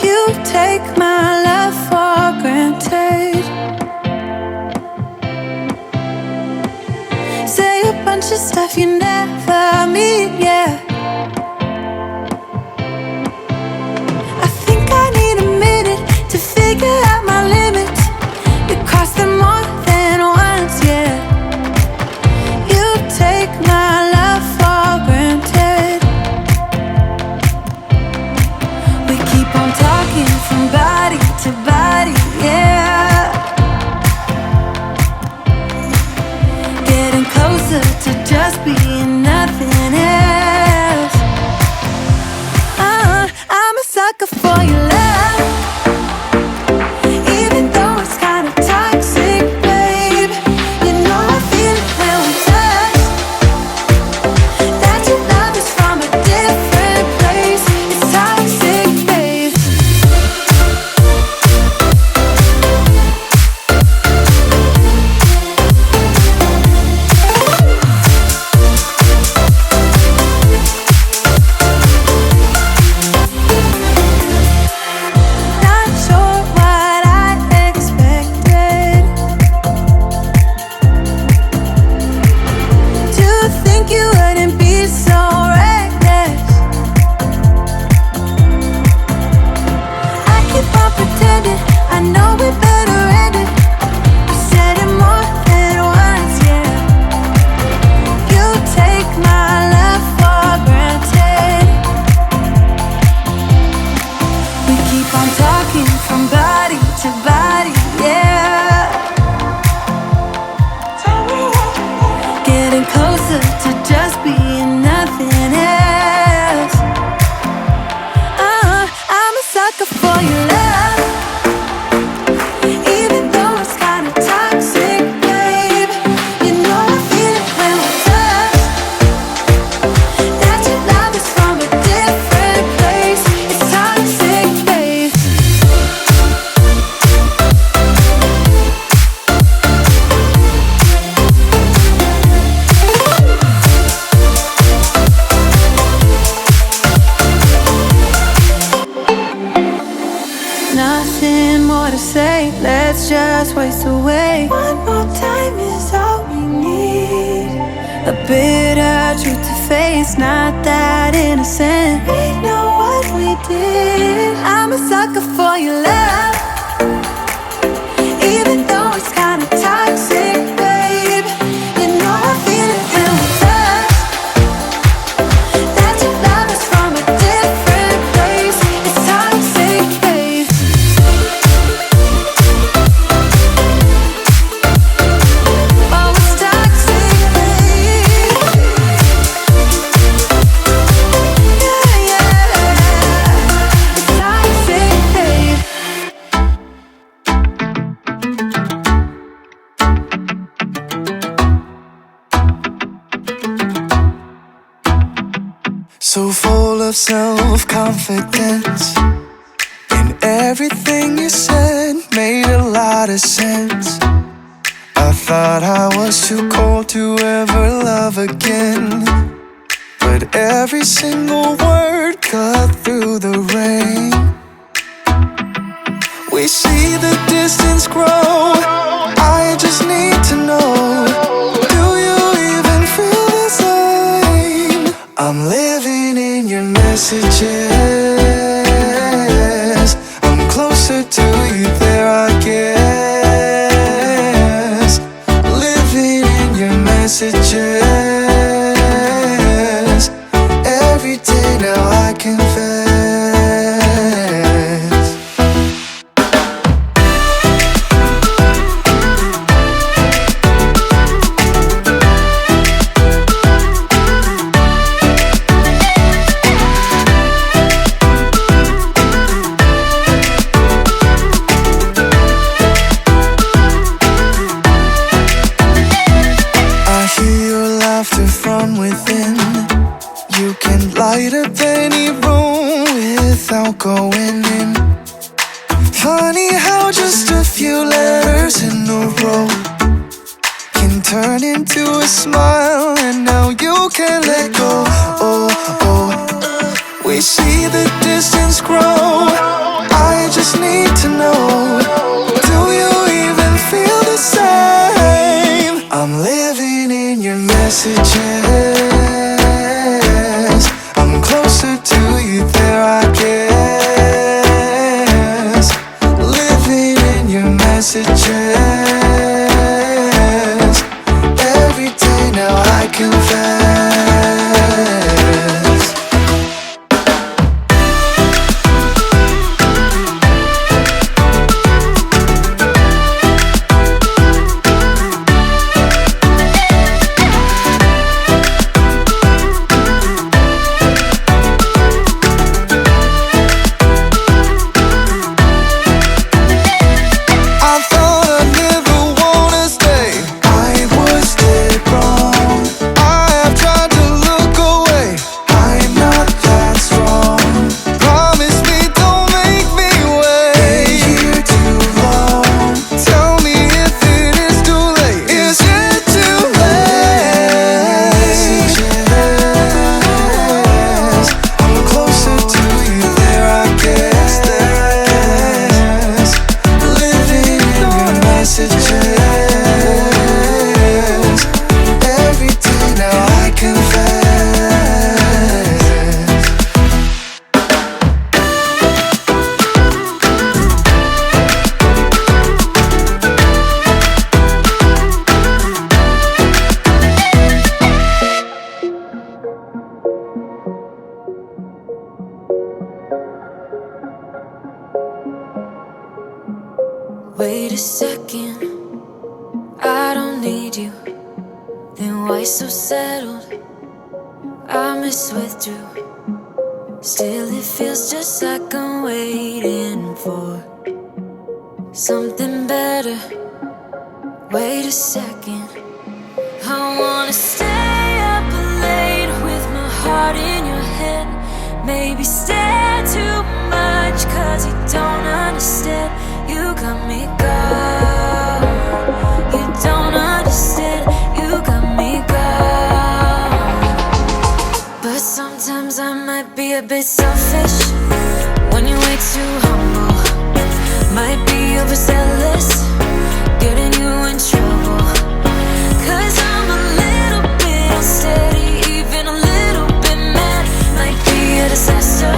You take my love for granted. Say a bunch of stuff you never mean, yeah. I think I need a minute to figure out my limits. You cross them more than once, yeah. You take my love for granted. We keep on talking from body to body, yeah. Getting closer to just being nothing else. I'm a sucker for your love, even though it's kind of toxic, babe. You know I feel it when we touch, that your love is from a different place. It's toxic, babe. Not sure what I expected. To think you wouldn't be so reckless. I keep on pretending I know we better end it. I said it more than once, yeah. You take my love for granted. We keep on talking from body to body, yeah. Getting closer to just being nothing else. I'm a sucker for your love, even though it's kind of toxic, babe. You know I feel it when we touch, that your love is from a different place. It's toxic, babe. Nothing more to say, let's just waste away. One more time is all we need. A bitter truth to face, not that innocent. We know what we did. I'm a sucker for your love, even though it's kind of toxic, babe. You know I feel it when we touch, that your love is from a different place. It's toxic, babe. Oh, it's toxic, babe. Yeah, yeah. It's toxic, babe. So full of self-confidence, and everything you said made a lot of sense. I thought I was too cold to ever love again, but every single word cut through the rain. We see the distance grow, I just need to know, do you even feel the same? I'm living in your messages, I'm closer to you there, I guess. Living in your messages, every day now I confess. Light up any room without going in. Funny how just a few letters in a row can turn into a smile, and now you can't let go. Oh, oh. We see the distance grow, Wait a second, I don't need you. Then why so settled? I miswithdrew. Still it feels just like I'm waiting for something better. Wait a second, I wanna stay up late with my heart in your head. Maybe stare too much cause you don't understand. You got me gone. You don't understand. You got me gone. But sometimes I might be a bit selfish when you're way too humble. Might be overzealous, getting you in trouble. Cause I'm a little bit unsteady, even a little bit mad. Might be a disaster,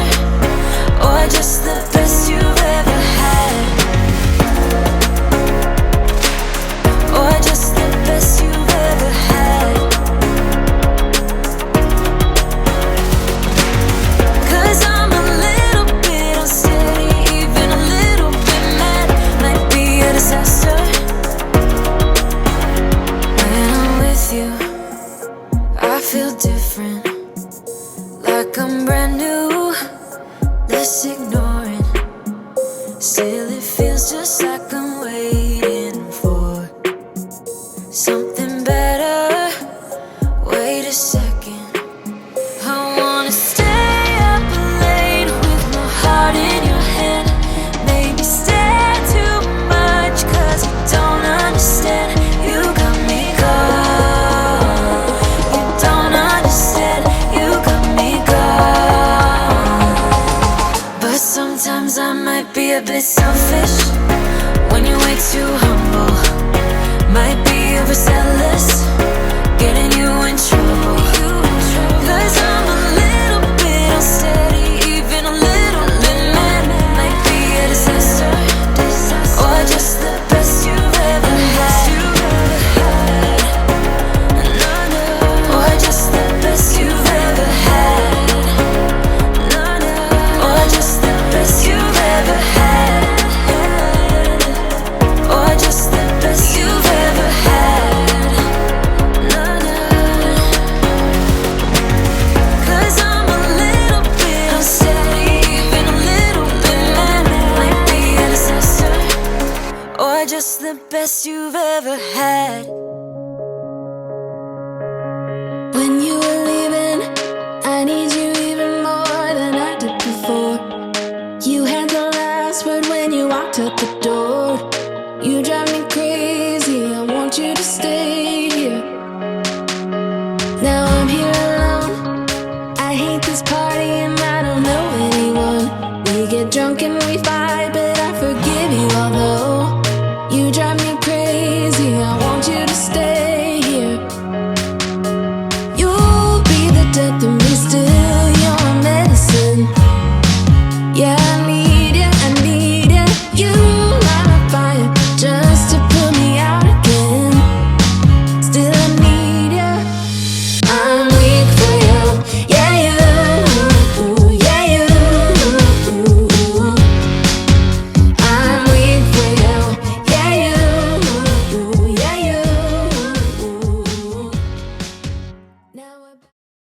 or just the best you've ever had. Or just the best you've ever had. Cause I'm a little bit unsteady, even a little bit mad. Might be a disaster. When I'm with you, I feel different, like I'm brand new. Let's ignore it. Still it feels just like I'm waiting for something better. Wait a second, I wanna stay up late with my heart in your hand. Maybe stare too much cause you don't understand. You got me gone. You don't understand. You got me gone. But sometimes I might be a bit selfish when you're way too humble. Might be overzealous, getting you in trouble. Cause I'm a little bit unsteady, even a little bit mad. Might be a disaster, or just the best you've ever had. Or just the best you've ever had. Or just the best you've ever had. Or just the best you've ever had. Cause I'm a little bit unsteady, even a little bit mad. Might be a disaster, or just the best you've ever had. When you were leaving, I need you even more than I did before. You had the last word when you walked out the door. You drive me crazy, I want you to stay here. Now I'm here alone, I hate this party and I don't know anyone. We get drunk and we fight